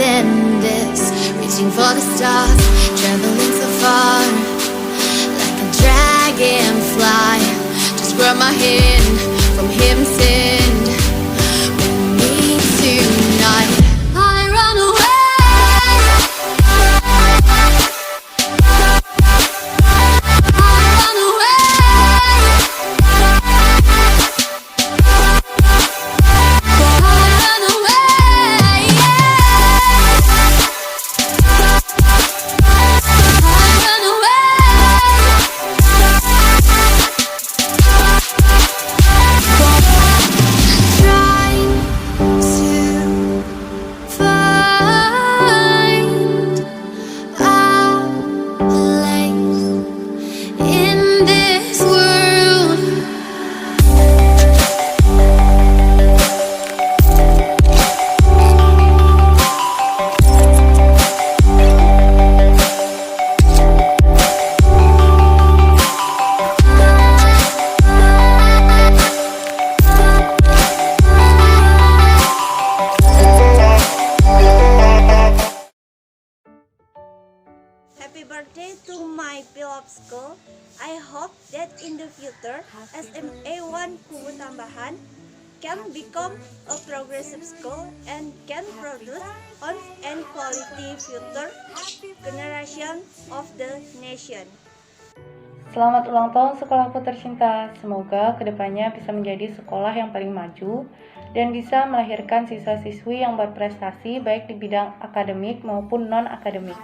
than this. Reaching for the stars, traveling so far, like a dragonfly. Just grab my hand from heaven send. We meet tonight. I run away. Happy birthday to my beloved school. I hope that in the future, SMA1 Kubutambahan can become a progressive school and can produce on and quality future generation of the nation. Selamat ulang tahun sekolahku tercinta. Semoga kedepannya bisa menjadi sekolah yang paling maju dan bisa melahirkan siswa-siswi yang berprestasi baik di bidang akademik maupun non-akademik.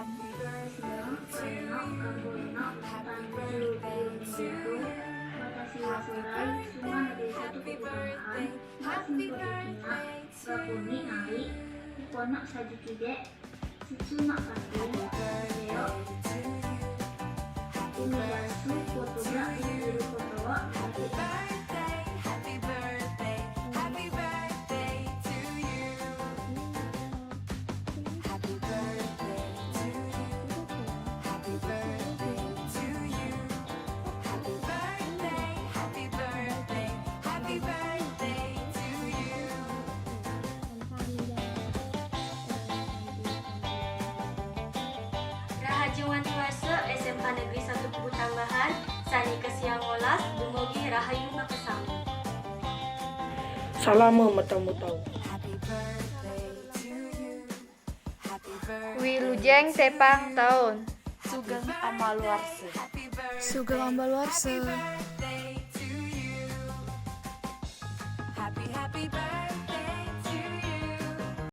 Rahajuan Tuasa SMK Negeri 1 Kubutambahan Sani Kesiang Molas Dumugi Rahayu Makasami. Salama matang-matang. Wilujeng Tepang Tahun. Sugeng Amaluarse. Sugeng Amaluarse. Happy birthday.